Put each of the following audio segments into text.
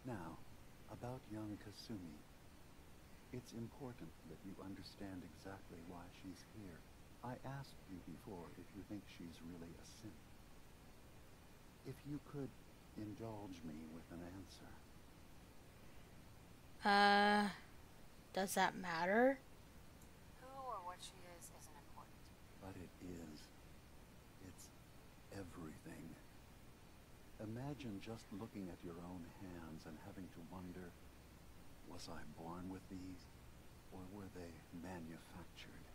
Now, about young Kasumi. It's important that you understand exactly why she's here. I asked you before if you think she's really a synth. If you could indulge me with an answer. Uh, does that matter? Who or what she is isn't important. But it is. It's everything. Imagine just looking at your own hands and having to wonder, was I born with these, or were they manufactured?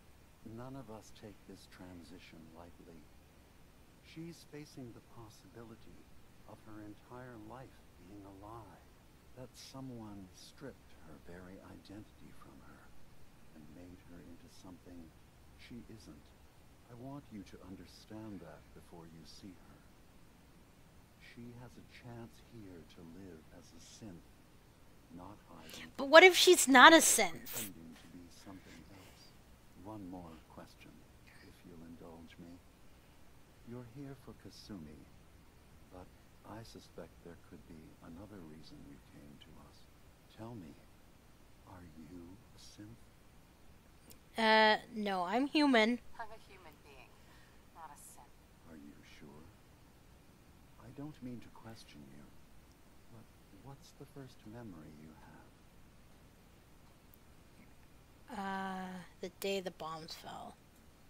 None of us take this transition lightly. She's facing the possibility of her entire life being a lie, that someone stripped her very identity from her and made her into something she isn't. I want you to understand that before you see her. She has a chance here to live as a synth, not hiding, But what if she's not a synth? pretending to be something else. One more question, if you'll indulge me. You're here for Kasumi, but I suspect there could be another reason you came to us. Tell me, are you a synth? No, I'm human. I'm a human being, not a synth. Are you sure? I don't mean to question you, but what's the first memory you have? The day the bombs fell.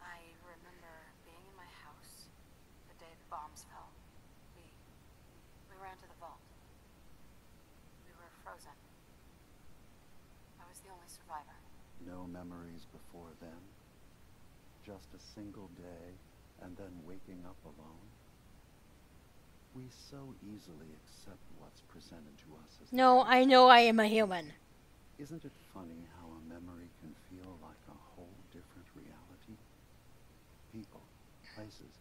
I remember being in my house the day the bombs fell. We ran to the vault. We were frozen. I was the only survivor. No memories before then? Just a single day, and then waking up alone? We so easily accept what's presented to us as No, I know I am a human. Isn't it funny how a memory can feel like a whole different reality? People, places,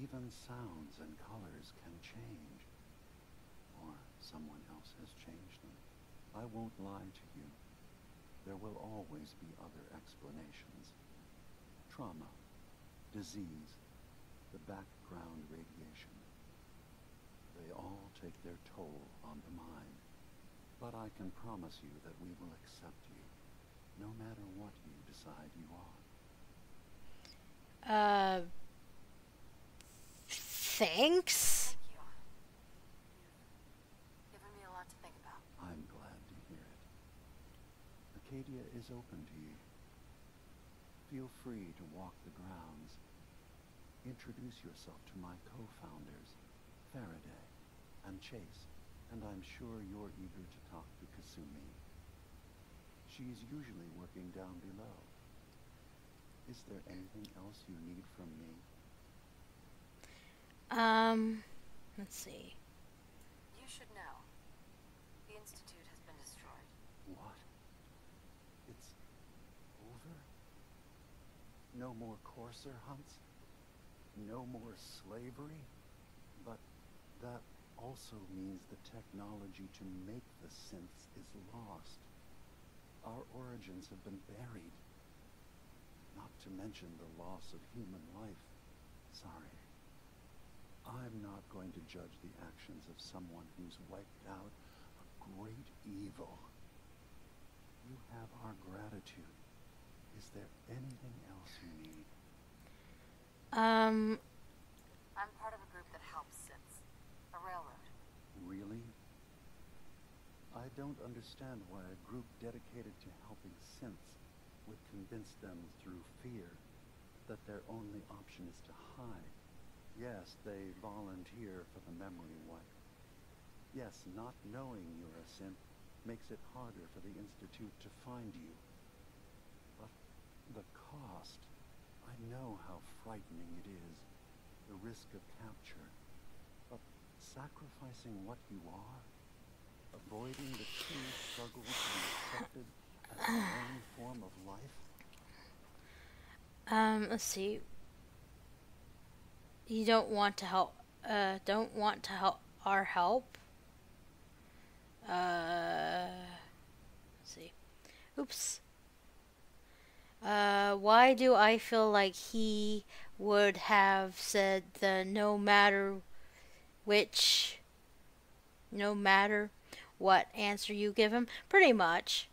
even sounds and colors can change. Or someone else has changed them. I won't lie to you. There will always be other explanations. Trauma, disease, the background radiation. They all take their toll on the mind. But I can promise you that we will accept you, no matter what you decide you are. Thanks? Thank you. You've given me a lot to think about. I'm glad to hear it. Acadia is open to you. Feel free to walk the grounds. Introduce yourself to my co-founders, Faraday and Chase, and I'm sure you're eager to talk to Kasumi. She's usually working down below. Is there anything else you need from me? Let's see. You should know. The Institute has been destroyed. What? It's over? No more courser hunts? No more slavery? But that also means the technology to make the synths is lost. Our origins have been buried. Not to mention the loss of human life. Sorry. I'm not going to judge the actions of someone who's wiped out a great evil. You have our gratitude. Is there anything else you need? Um, I'm part of a group that helps synths. A railroad. Really? I don't understand why a group dedicated to helping synths would convince them through fear that their only option is to hide. Yes, they volunteer for the memory wipe. Yes, not knowing you're a synth makes it harder for the Institute to find you. But the cost, I know how frightening it is, the risk of capture. But sacrificing what you are, avoiding the true struggle to be accepted as your own form of life? let's see. You don't want to help, our help? Let's see. Oops. Why do I feel like he would have said the no matter which, no matter what answer you give him. Pretty much.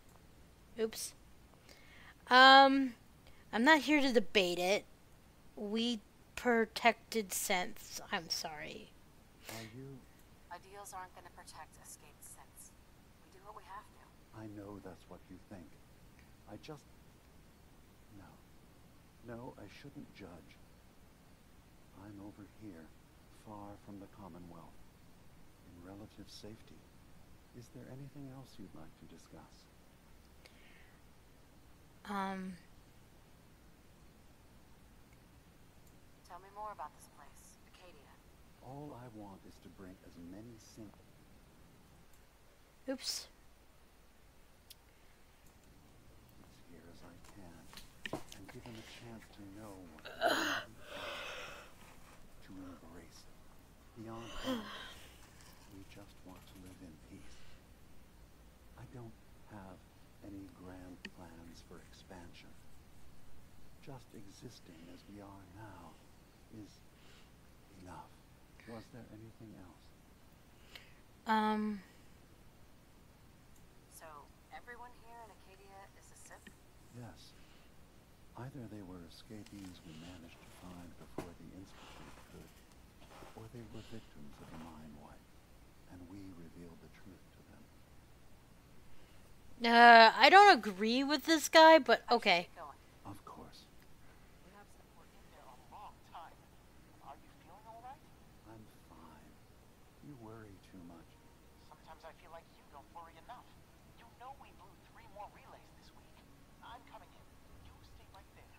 Oops. I'm not here to debate it. We protected synths. I'm sorry. Are you... Ideals aren't going to protect escaped synths. We do what we have to. I know that's what you think. I just... No. No, I shouldn't judge. I'm over here, far from the Commonwealth, in relative safety. Is there anything else you'd like to discuss? Tell me more about this place, Acadia. All I want is to bring as many synth... Oops. as here as I can, and give them a chance to know what they really are, to embrace it. Beyond that, we just want to live in peace. I don't have any grand plans for expansion. Just existing as we are now is enough. Was there anything else? So, everyone here in Acadia is a Sith? Yes. Either they were escapees we managed to find before the Institute could, or they were victims of a mind wipe, and we revealed the truth to them. I don't agree with this guy, but okay. Keep going. Of course. We're in there a long time. Are you feeling all right? I'm fine. You worry too much. Sometimes I feel like you don't worry enough. You know we blew 3 more relays this week. I'm coming in. You stay right there.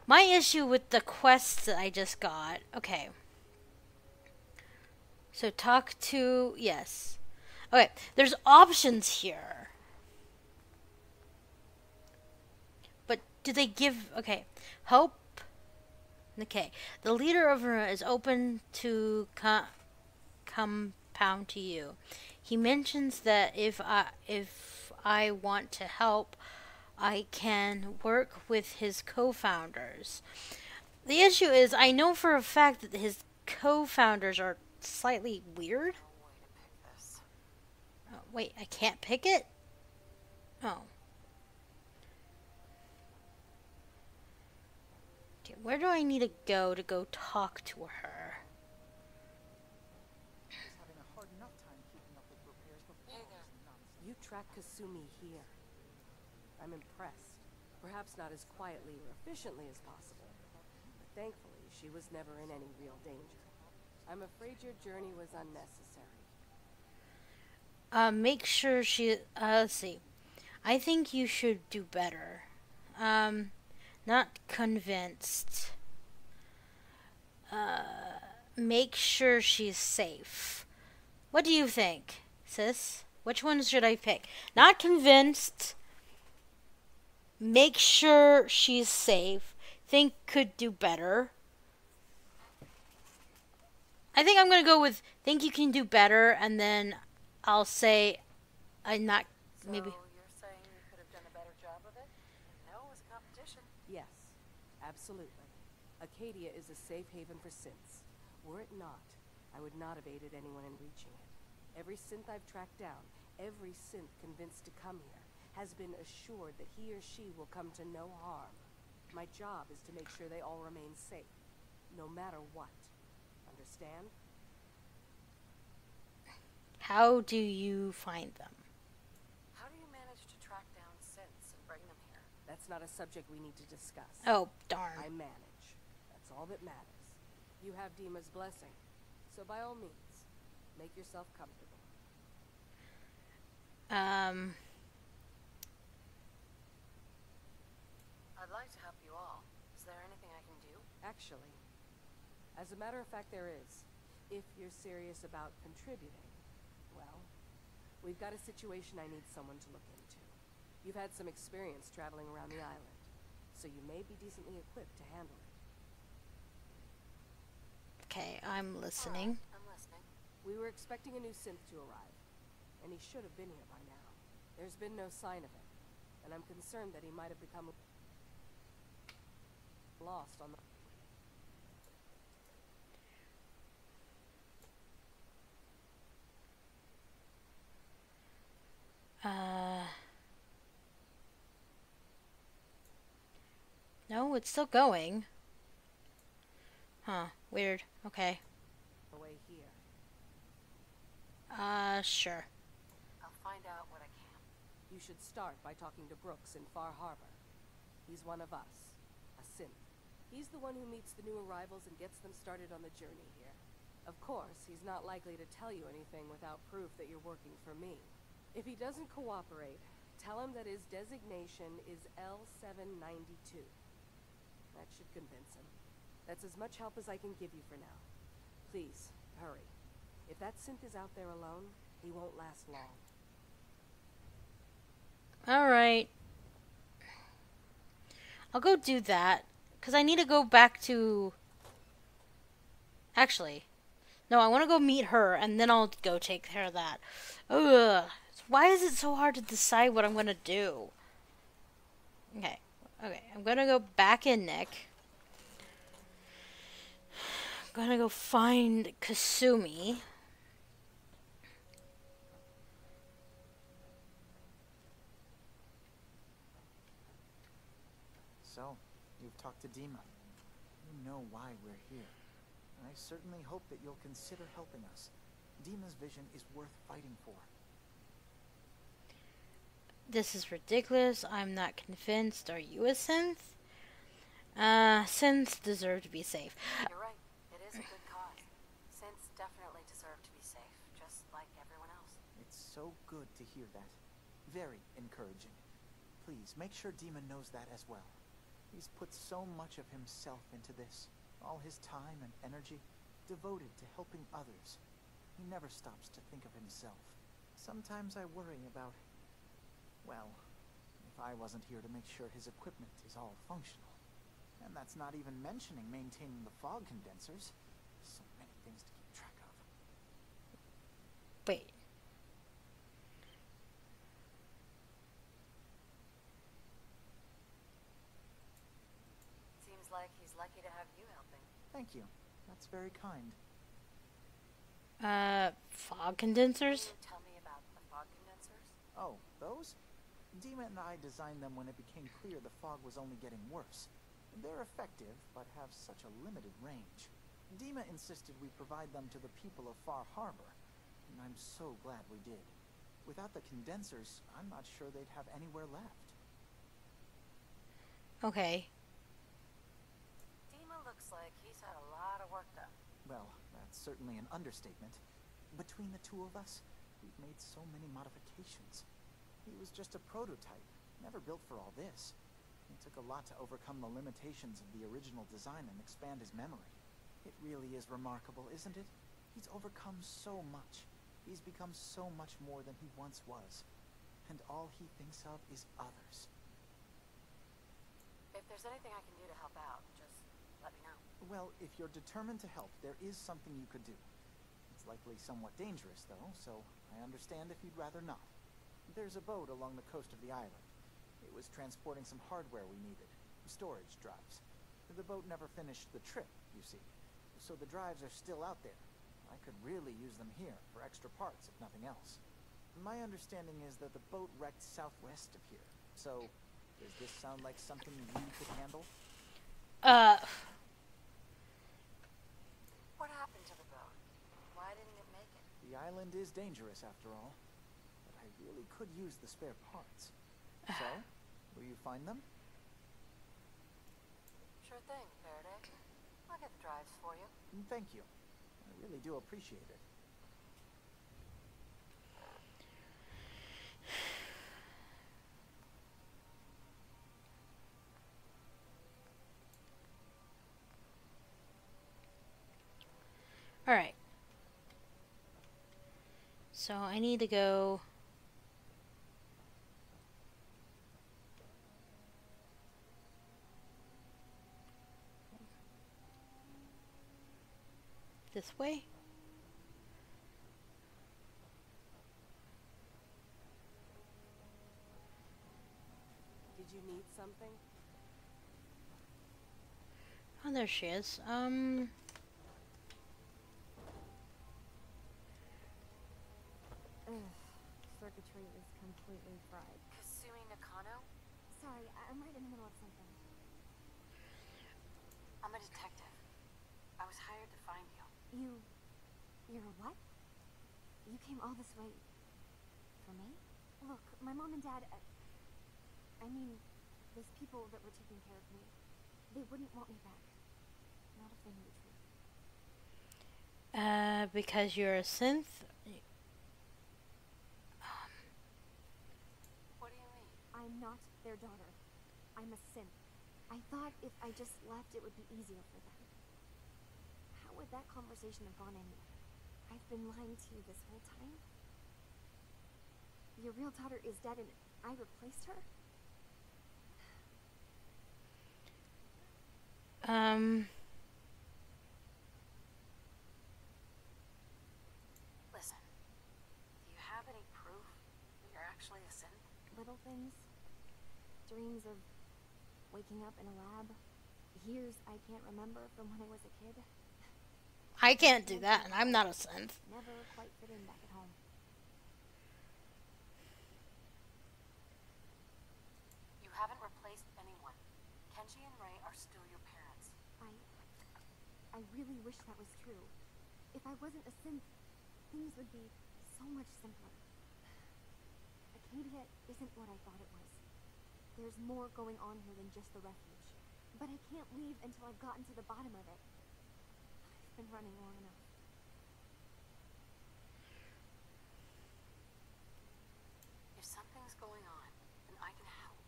My issue with the quests that I just got. Okay. So talk to... Yes. Okay. There's options here. But do they give... Okay. Hope. Okay. The leader of her is open to compound to you. He mentions that if I want to help, I can work with his co-founders. The issue is, I know for a fact that his co-founders are slightly weird. No way to pick this. Oh, wait, I can't pick it? Oh. Okay, where do I need to go talk to her? He's having a hard enough time keeping up with repairs before Hey all there. this nonsense. You track Kasumi here. I'm impressed. Perhaps not as quietly or efficiently as possible, but thankfully she was never in any real danger. I'm afraid your journey was unnecessary. Make sure she, let's see. I think you should do better. Not convinced. Make sure she's safe. What do you think, sis? Which one should I pick? Not convinced. Make sure she's safe. Think could do better. I think I'm gonna go with think you can do better, and then I'll say I'm not So, maybe. you're saying you could have done a better job of it? No, it was competition. Yes, absolutely. Acadia is a safe haven for synths. Were it not, I would not have aided anyone in reaching it. Every synth I've tracked down, every synth convinced to come here, has been assured that he or she will come to no harm. My job is to make sure they all remain safe, no matter what. Understand? How do you find them? How do you manage to track down synths and bring them here? That's not a subject we need to discuss. Oh, darn. I manage. That's all that matters. You have Dima's blessing, so by all means, make yourself comfortable. I'd like to help you all. Is there anything I can do? Actually, as a matter of fact, there is. If you're serious about contributing, well, we've got a situation I need someone to look into. You've had some experience traveling around the island, so you may be decently equipped to handle it. Okay, I'm listening. I'm listening. We were expecting a new synth to arrive, and he should have been here by now. There's been no sign of him, and I'm concerned that he might have become lost on the... No, it's still going. Huh, weird. Okay. way here. Sure. I'll find out what I can. You should start by talking to Brooks in Far Harbor. He's one of us. A synth. He's the one who meets the new arrivals and gets them started on the journey here. Of course, he's not likely to tell you anything without proof that you're working for me. If he doesn't cooperate, tell him that his designation is L792. That should convince him. That's as much help as I can give you for now. Please, hurry. If that synth is out there alone, he won't last long. Alright. I'll go do that. Because I need to go back to... Actually, no, I want to go meet her, and then I'll go take care of that. Ugh. Why is it so hard to decide what I'm going to do? Okay. Okay, I'm going to go back in Nick. I'm going to go find Kasumi. So, you've talked to Dima. You know why we're here. I certainly hope that you'll consider helping us. Dima's vision is worth fighting for. This is ridiculous. I'm not convinced. Are you a synth? Synths deserve to be safe. You're right. It is a good cause. Synths definitely deserve to be safe, just like everyone else. It's so good to hear that. Very encouraging. Please, make sure Dima knows that as well. He's put so much of himself into this. All his time and energy devoted to helping others. He never stops to think of himself. Sometimes I worry about... well, if I wasn't here to make sure his equipment is all functional. And that's not even mentioning maintaining the fog condensers. So many things to keep track of. Wait. Seems like he's lucky to have you helping. Thank you. That's very kind. Fog condensers? Can you tell me about the fog condensers? Oh, those? Dima and I designed them when it became clear the fog was only getting worse. They're effective, but have such a limited range. Dima insisted we provide them to the people of Far Harbor, and I'm so glad we did. Without the condensers, I'm not sure they'd have anywhere left. Okay. Dima looks like he's had a lot of work done. Well, that's certainly an understatement. Between the two of us, we've made so many modifications. He was just a prototype, never built for all this. It took a lot to overcome the limitations of the original design and expand his memory. It really is remarkable, isn't it? He's overcome so much. He's become so much more than he once was. And all he thinks of is others. If there's anything I can do to help out, just let me know. Well, if you're determined to help, there is something you could do. It's likely somewhat dangerous, though, so I understand if you'd rather not. There's a boat along the coast of the island. It was transporting some hardware we needed, storage drives. The boat never finished the trip, you see, so the drives are still out there. I could really use them here for extra parts, if nothing else. My understanding is that the boat wrecked southwest of here, so does this sound like something you could handle? What happened to the boat? Why didn't it make it? The island is dangerous, after all, but I really could use the spare parts. So, will you find them? Sure thing, Faraday. I'll get the drives for you. Thank you. I really do appreciate it. Alright. So I need to go... this way? Did you need something? Oh, there she is. Ugh, circuitry is completely fried. Kasumi Nakano? Sorry, I'm right in the middle of something. I'm a detective. I was hired to find you. You're a what? You came all this way for me? Look, my mom and dad, I mean, those people that were taking care of me, they wouldn't want me back. Not if they knew the truth. Because you're a synth? What do you mean? I'm not their daughter. I'm a synth. I thought if I just left, it would be easier for them. How would that conversation have gone anyway? I've been lying to you this whole time? Your real daughter is dead and I replaced her? Listen, do you have any proof that you're actually a synth? Little things. Dreams of waking up in a lab. Years I can't remember from when I was a kid. I can't do that, and I'm not a synth. Never quite fit in back at home. You haven't replaced anyone. Kenji and Ray are still your parents. I really wish that was true. If I wasn't a synth, things would be so much simpler. Acadia isn't what I thought it was. There's more going on here than just the refuge. But I can't leave until I've gotten to the bottom of it. I've been running long enough. If something's going on, then I can help.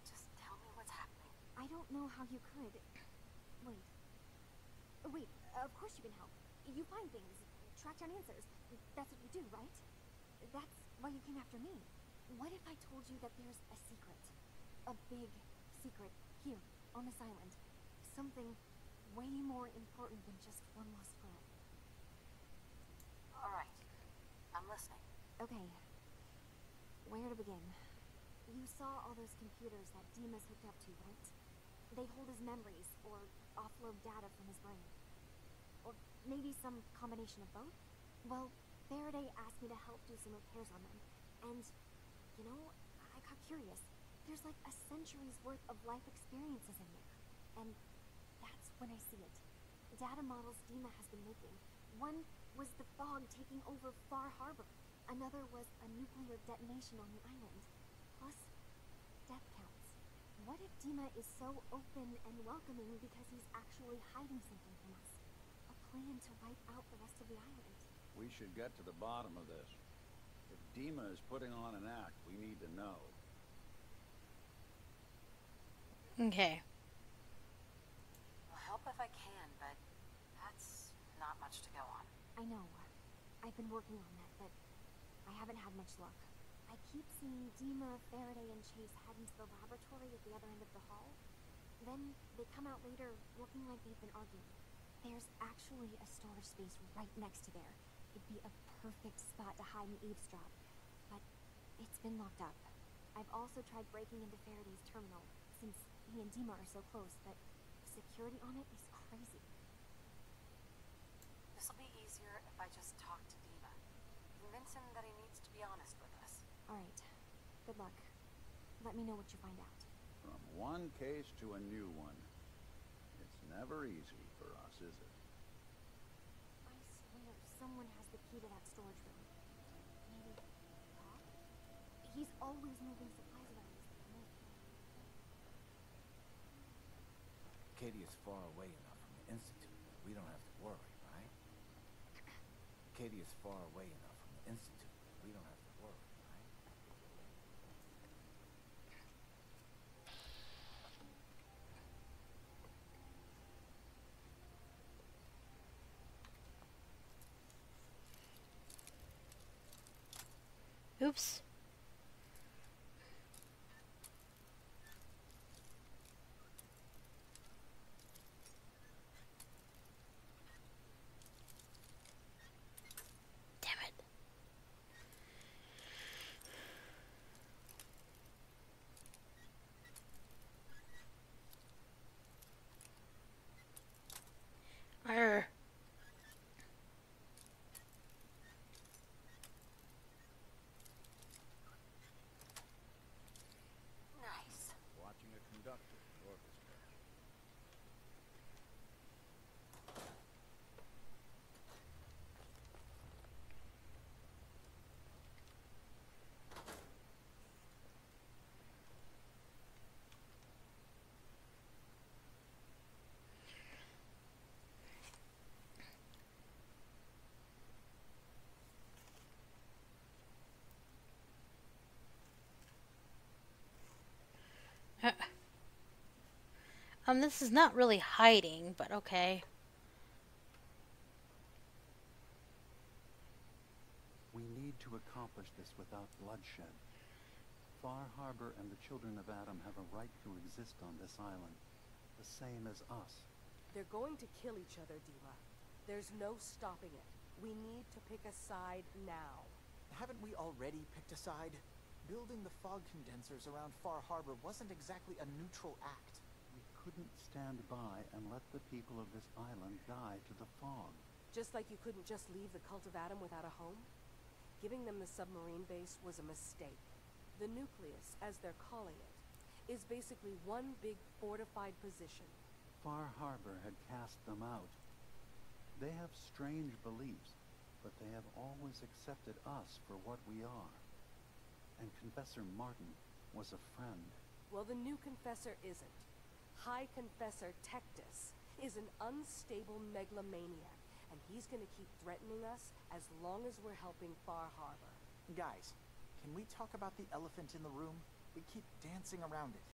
Just tell me what's happening. I don't know how you could. Wait, of course you can help. You find things, track down answers. That's what you do, right? That's why you came after me. What if I told you that there's a secret? A big secret here, on this island. Something way more important than just one lost girl. Alright, I'm listening. Okay. Where to begin? You saw all those computers that Dima's hooked up to, right? They hold his memories, or offload data from his brain. Or maybe some combination of both? Well, Faraday asked me to help do some repairs on them. And, you know, I got curious. There's like a century's worth of life experiences in there. And that's when I see it. Data models Dima has been making. One was the fog taking over Far Harbor. Another was a nuclear detonation on the island. Plus, death counts. What if Dima is so open and welcoming because he's actually hiding something from us? A plan to wipe out the rest of the island. We should get to the bottom of this. If Dima is putting on an act, we need to know. Okay. I'll help if I can, but that's not much to go on. I know. I've been working on that, but I haven't had much luck. I keep seeing Dima, Faraday, and Chase head into the laboratory at the other end of the hall. Then they come out later looking like they've been arguing. There's actually a storage space right next to there. It'd be a perfect spot to hide and eavesdrop. But it's been locked up. I've also tried breaking into Faraday's terminal, since he and Dima are so close, but security on it is crazy. This'll be easier if I just talk to Dima. Convince him that he needs to be honest with us. Alright. Good luck. Let me know what you find out. From one case to a new one. It's never easy for us, is it? I swear someone has the key to that storage room. Maybe Pop? He's always moving supplies around this thing. Katie's far away enough from the Institute that we don't have to worry, right? Katie is far away enough from the Institute that we don't have to worry, right? Oops. Damn it. conductor of the orchestra. This is not really hiding, but okay. We need to accomplish this without bloodshed. Far Harbor and the Children of Adam have a right to exist on this island, the same as us. They're going to kill each other, Dima. There's no stopping it. We need to pick a side now. Haven't we already picked a side? Building the fog condensers around Far Harbor wasn't exactly a neutral act. We couldn't stand by and let the people of this island die to the fog. Just like you couldn't just leave the Cult of Adam without a home? Giving them the submarine base was a mistake. The nucleus, as they're calling it, is basically one big fortified position. Far Harbor had cast them out. They have strange beliefs, but they have always accepted us for what we are. And Confessor Martin was a friend. Well, the new Confessor isn't. High Confessor Tectus is an unstable megalomaniac, and he's gonna keep threatening us as long as we're helping Far Harbor. Guys, can we talk about the elephant in the room? We keep dancing around it.